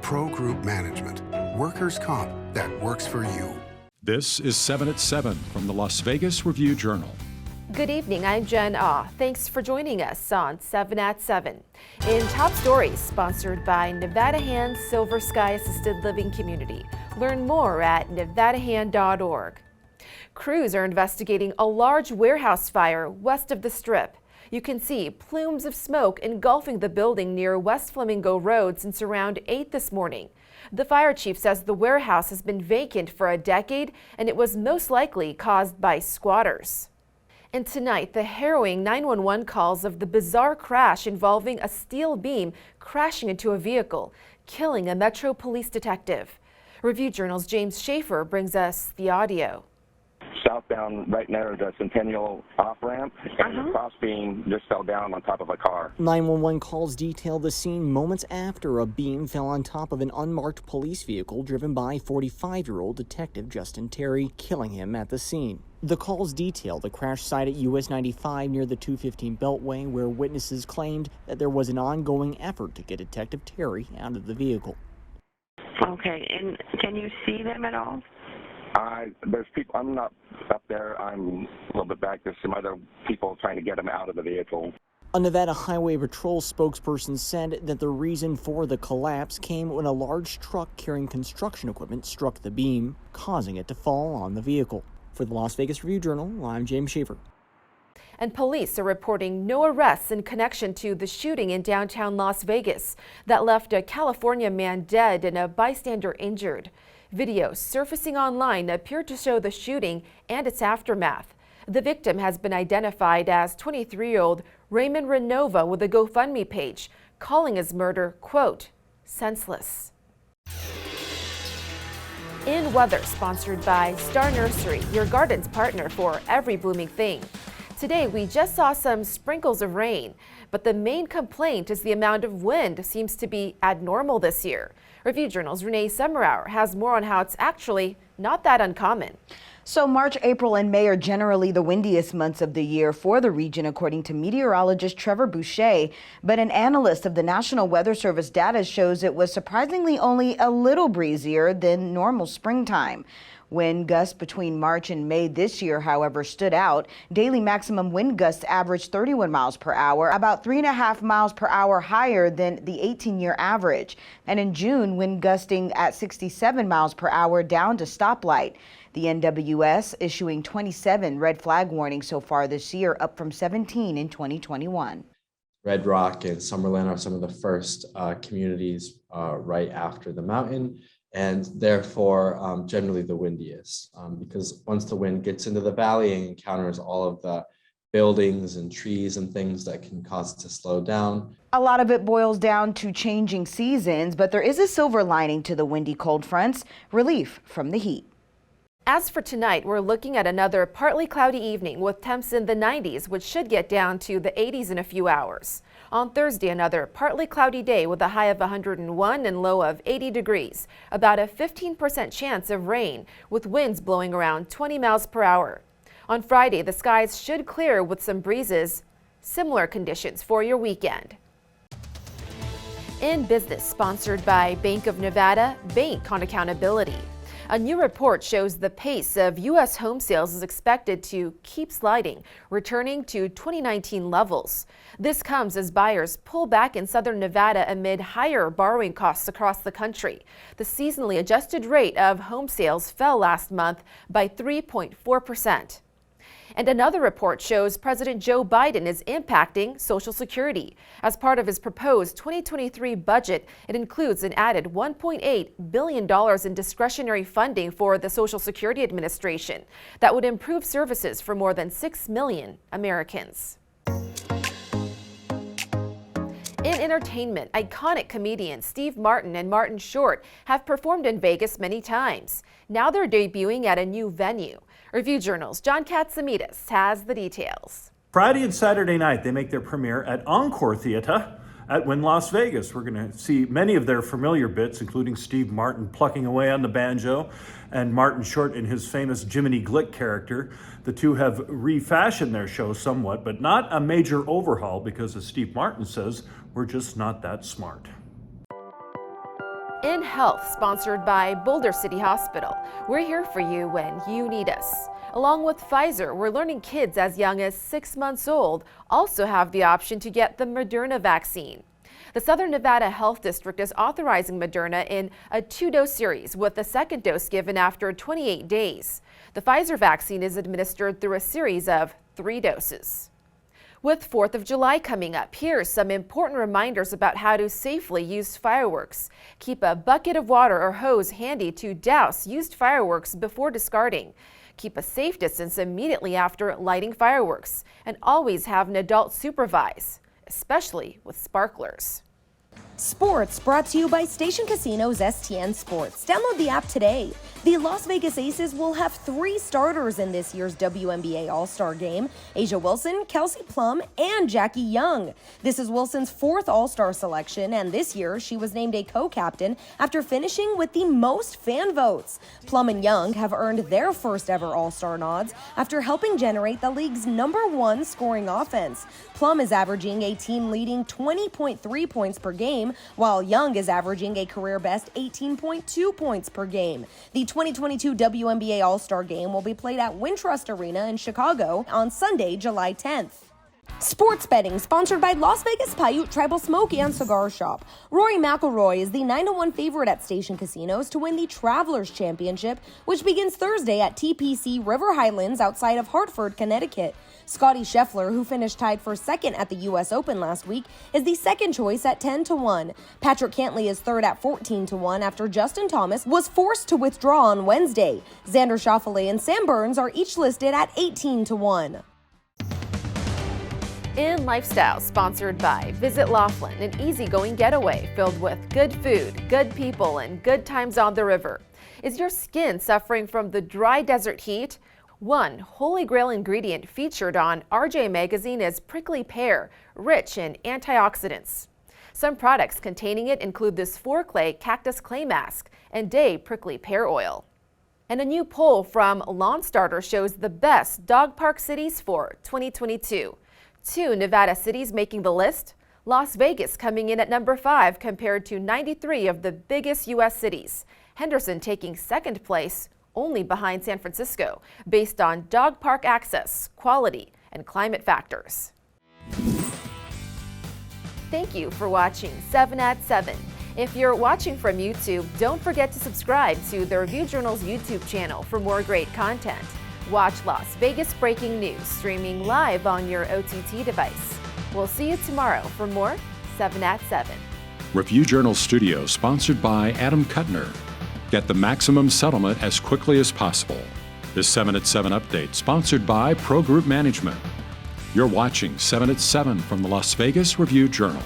Pro Group Management. Workers' comp that works for you. This is 7 at 7 from the Las Vegas Review-Journal. Good evening, I'm Jen Ah. Thanks for joining us on 7 at 7. In Top Stories, sponsored by Nevada Hand Silver Sky Assisted Living Community. Learn more at nevadahand.org. Crews are investigating a large warehouse fire west of the Strip. You can see plumes of smoke engulfing the building near West Flamingo Road since around 8 this morning. The fire chief says the warehouse has been vacant for a decade and it was most likely caused by squatters. And tonight, the harrowing 911 calls of the bizarre crash involving a steel beam crashing into a vehicle, killing a Metro Police detective. Review-Journal's James Schaefer brings us the audio. Southbound right near the Centennial off-ramp, and the cross beam just fell down on top of a car. 911 calls detail the scene moments after a beam fell on top of an unmarked police vehicle driven by 45-year-old Detective Justin Terry, killing him at the scene. The calls detail the crash site at US 95 near the 215 Beltway, where witnesses claimed that there was an ongoing effort to get Detective Terry out of the vehicle. Okay, and can you see them at all? There's people. I'm not up there. I'm a little bit back. There's some other people trying to get them out of the vehicle. A Nevada Highway Patrol spokesperson said that the reason for the collapse came when a large truck carrying construction equipment struck the beam, causing it to fall on the vehicle. For the Las Vegas Review-Journal, I'm James Schaefer. And police are reporting no arrests in connection to the shooting in downtown Las Vegas that left a California man dead and a bystander injured. Videos surfacing online appear to show the shooting and its aftermath. The victim has been identified as 23-year-old Raymond Renova with a GoFundMe page, calling his murder, quote, senseless. In weather, sponsored by Star Nursery, your garden's partner for every blooming thing. Today, we just saw some sprinkles of rain, but the main complaint is the amount of wind seems to be abnormal this year. Review-Journal's Renee Summerhour has more on how it's actually not that uncommon. So March, April, and May are generally the windiest months of the year for the region, according to meteorologist Trevor Boucher. But an analyst of the National Weather Service data shows it was surprisingly only a little breezier than normal springtime. Wind gusts between March and May this year, however, stood out. Daily maximum wind gusts averaged 31 miles per hour, about 3.5 miles per hour higher than the 18-year average. And in June, wind gusting at 67 miles per hour down to stoplight. The NWS issuing 27 red flag warnings so far this year, up from 17 in 2021. Red Rock and Summerlin are some of the first communities right after the mountain, and therefore generally the windiest, because once the wind gets into the valley and encounters all of the buildings and trees and things that can cause it to slow down. A lot of it boils down to changing seasons, but there is a silver lining to the windy cold fronts, relief from the heat. As for tonight, we're looking at another partly cloudy evening with temps in the 90s, which should get down to the 80s in a few hours. On Thursday, another partly cloudy day with a high of 101 and low of 80 degrees. About a 15% chance of rain with winds blowing around 20 miles per hour. On Friday, the skies should clear with some breezes. Similar conditions for your weekend. In business, sponsored by Bank of Nevada, Bank on Accountability. A new report shows the pace of U.S. home sales is expected to keep sliding, returning to 2019 levels. This comes as buyers pull back in southern Nevada amid higher borrowing costs across the country. The seasonally adjusted rate of home sales fell last month by 3.4%. And another report shows President Joe Biden is impacting Social Security. As part of his proposed 2023 budget, it includes an added $1.8 billion in discretionary funding for the Social Security Administration that would improve services for more than 6 million Americans. In entertainment, iconic comedians Steve Martin and Martin Short have performed in Vegas many times. Now they're debuting at a new venue. Review-Journal's John Katsimides has the details. Friday and Saturday night, they make their premiere at Encore Theater at Wynn Las Vegas. We're going to see many of their familiar bits, including Steve Martin plucking away on the banjo and Martin Short in his famous Jiminy Glick character. The two have refashioned their show somewhat, but not a major overhaul because, as Steve Martin says, we're just not that smart. In Health, sponsored by Boulder City Hospital. We're here for you when you need us. Along with Pfizer, we're learning kids as young as 6 months old also have the option to get the Moderna vaccine. The Southern Nevada Health District is authorizing Moderna in a 2-dose series, with the second dose given after 28 days. The Pfizer vaccine is administered through a series of 3 doses. With 4th of July coming up, here's some important reminders about how to safely use fireworks. Keep a bucket of water or hose handy to douse used fireworks before discarding. Keep a safe distance immediately after lighting fireworks. And always have an adult supervise, especially with sparklers. Sports brought to you by Station Casino's STN Sports. Download the app today. The Las Vegas Aces will have 3 starters in this year's WNBA All-Star Game: Asia Wilson, Kelsey Plum, and Jackie Young. This is Wilson's 4th All-Star selection, and this year she was named a co-captain after finishing with the most fan votes. Plum and Young have earned their first ever All-Star nods after helping generate the league's #1 scoring offense. Plum is averaging a team-leading 20.3 points per game, while Young is averaging a career-best 18.2 points per game. The 2022 WNBA All-Star Game will be played at Wintrust Arena in Chicago on Sunday, July 10th. Sports betting sponsored by Las Vegas Paiute Tribal Smoke and Cigar Shop. Rory McIlroy is the 9-1 favorite at Station Casinos to win the Travelers Championship, which begins Thursday at TPC River Highlands outside of Hartford, Connecticut. Scottie Scheffler, who finished tied for 2nd at the U.S. Open last week, is the second choice at 10-1. Patrick Cantlay is 3rd at 14-1 after Justin Thomas was forced to withdraw on Wednesday. Xander Schauffele and Sam Burns are each listed at 18-1. In Lifestyle, sponsored by Visit Laughlin, an easygoing getaway filled with good food, good people, and good times on the river. Is your skin suffering from the dry desert heat? One holy grail ingredient featured on RJ Magazine is prickly pear, rich in antioxidants. Some products containing it include this 4-clay cactus clay mask and day prickly pear oil. And a new poll from Lawn Starter shows the best dog park cities for 2022. 2 Nevada cities making the list: Las Vegas coming in at number 5 compared to 93 of the biggest U.S. cities. Henderson taking 2nd place, only behind San Francisco, based on dog park access, quality, and climate factors. Thank you for watching 7 at 7. If you're watching from YouTube, don't forget to subscribe to the Review Journal's YouTube channel for more great content. Watch Las Vegas Breaking News streaming live on your OTT device. We'll see you tomorrow for more 7 at 7. Review Journal Studio, sponsored by Adam Kuttner. Get the maximum settlement as quickly as possible. This 7 at 7 update, sponsored by Pro Group Management. You're watching 7 at 7 from the Las Vegas Review Journal.